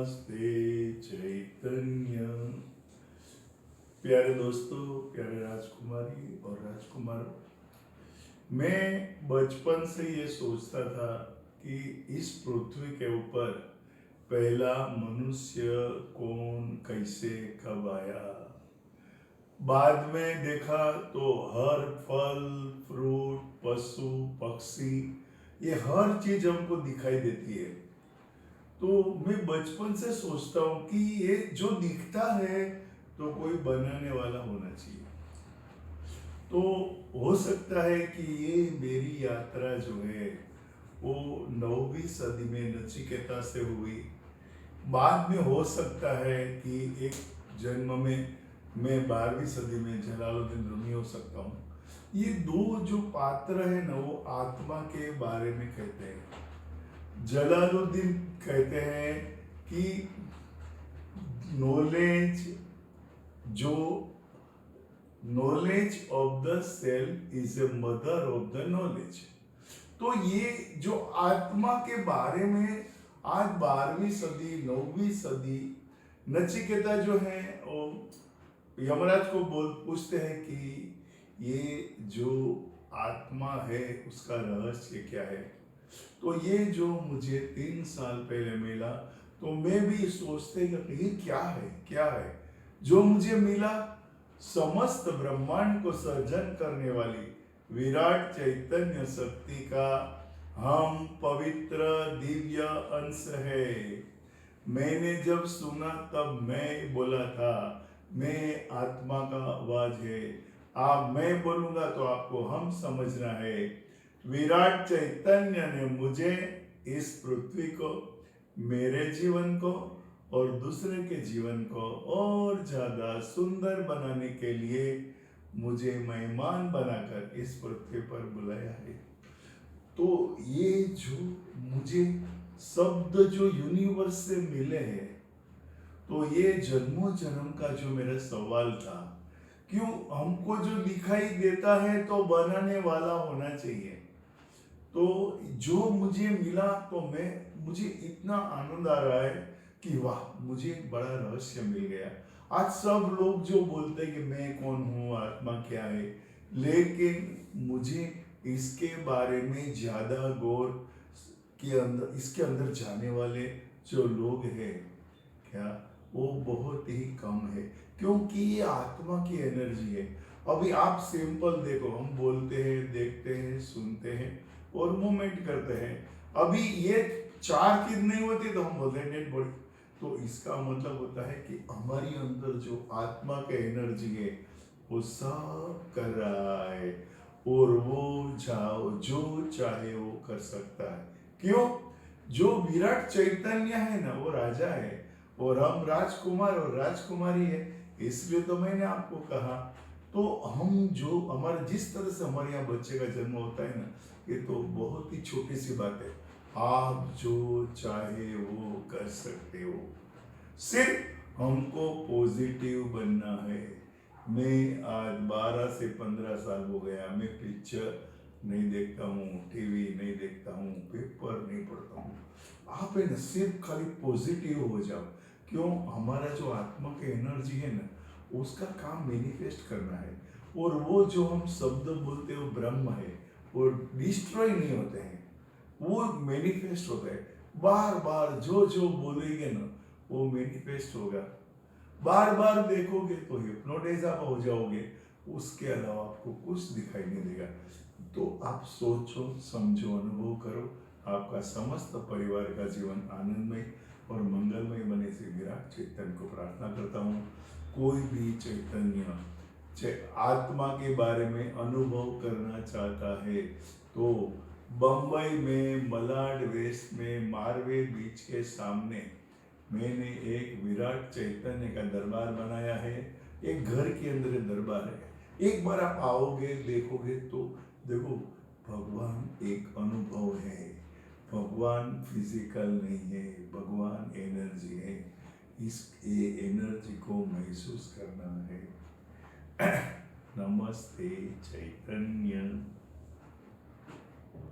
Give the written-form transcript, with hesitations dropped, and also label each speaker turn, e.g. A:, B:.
A: नमस्ते चैतन्य। प्यारे दोस्तों, प्यारे राजकुमारी और राजकुमार, मैं बचपन से ये सोचता था कि इस पृथ्वी के ऊपर पहला मनुष्य कौन, कैसे, कब आया। बाद में देखा तो हर फल, फ्रूट, पशु, पक्षी, ये हर चीज हमको दिखाई देती है। तो मैं बचपन से सोचता हूँ कि ये जो दिखता है तो कोई बनाने वाला होना चाहिए। तो हो सकता है कि ये मेरी यात्रा जो है वो 9वीं सदी में नचिकेता से हुई। बाद में हो सकता है कि एक जन्म में मैं 12वीं सदी में जलालुद्दीन रूमी हो सकता हूँ। ये दो जो पात्र है ना, वो आत्मा के बारे में कहते हैं। जलालुद्दीन कहते हैं कि नॉलेज जो knowledge of the self is a mother of the knowledge. तो ये जो आत्मा के बारे में आज 12वीं सदी 9वीं सदी नचिकेता जो है वो यमराज को पूछते हैं कि ये जो आत्मा है उसका रहस्य क्या है। तो ये जो मुझे 3 साल पहले मिला, तो मैं भी सोचते कि ये क्या है जो मुझे मिला। समस्त ब्रह्मांड को सर्जन करने वाली विराट चैतन्य शक्ति का हम पवित्र दिव्य अंश है। मैंने जब सुना तब मैं बोला था, मैं आत्मा का आवाज है। आप मैं बोलूंगा तो आपको हम समझना है। विराट चैतन्य ने मुझे इस पृथ्वी को, मेरे जीवन को और दूसरे के जीवन को और ज्यादा सुंदर बनाने के लिए मुझे मेहमान बनाकर इस पृथ्वी पर बुलाया है। तो ये जो मुझे शब्द जो यूनिवर्स से मिले हैं, तो ये जन्मों जन्म का जो मेरा सवाल था, क्यों हमको जो दिखाई देता है तो बनाने वाला होना चाहिए। तो जो मुझे मिला तो मुझे इतना आनंद आ रहा है कि वाह, मुझे एक बड़ा रहस्य मिल गया। आज सब लोग जो बोलते हैं कि मैं कौन हूँ, आत्मा क्या है, लेकिन मुझे इसके बारे में ज्यादा गौर के अंदर, इसके अंदर जाने वाले जो लोग हैं क्या, वो बहुत ही कम है, क्योंकि ये आत्मा की एनर्जी है। अभी आप सिंपल देखो, हम बोलते हैं, देखते हैं, सुनते हैं और मूवमेंट करते हैं। अभी ये 4 चीज नहीं होती तो हम बोलते हैं डेड बॉडी। तो इसका मतलब होता है कि हमारी अंदर जो आत्मा के एनर्जी है वो सब कर रहा है, और वो जो चाहे वो कर सकता है। क्यों? जो विराट चैतन्य है ना, वो राजा है और हम राजकुमार और राजकुमारी है। इसलिए तो मैंने आपको कहा। तो हम जो हमारे जिस तरह से हमारे यहाँ बच्चे का जन्म होता है ना, ये तो बहुत ही छोटी सी बात है। आप जो चाहे वो कर सकते हो, सिर्फ हमको पॉजिटिव बनना है। मैं आज 12 से 15 साल हो गया, मैं पिक्चर नहीं देखता हूँ, टीवी नहीं देखता हूँ, पेपर नहीं पढ़ता हूँ। आप है ना सिर्फ खाली पॉजिटिव हो जाओ। क्यों? हमारा जो आत्मा की एनर्जी है ना, उसका काम मैनिफेस्ट करना है। और वो जो हम शब्द बोलते हो ब्रह्म है, वो डिस्ट्रॉय नहीं होते हैं, वो मैनिफेस्ट होता है। बार बार जो जो बोलेंगे ना, वो मैनिफेस्ट होगा। बार बार देखोगे तो हिप्नोटाइज आप हो जाओगे, उसके अलावा आपको कुछ दिखाई नहीं देगा। तो आप सोचो, समझो, अनुभव करो। आपका समस्त परिवार का जीवन आनंदमय और मंगलमय बने से विराट चैतन्य को प्रार्थना करता हूँ। कोई भी चैतन्य आत्मा के बारे में अनुभव करना चाहता है तो बम्बई में मलाड वेस्ट में मारवे बीच के सामने मैंने एक विराट चैतन्य का दरबार बनाया है। एक घर के अंदर दरबार है। एक बार आप आओगे, देखोगे तो देखो, भगवान एक अनुभव है। भगवान फिजिकल नहीं है, भगवान एनर्जी है। इस एनर्जी को महसूस करना है। नमस्ते चैतन्य।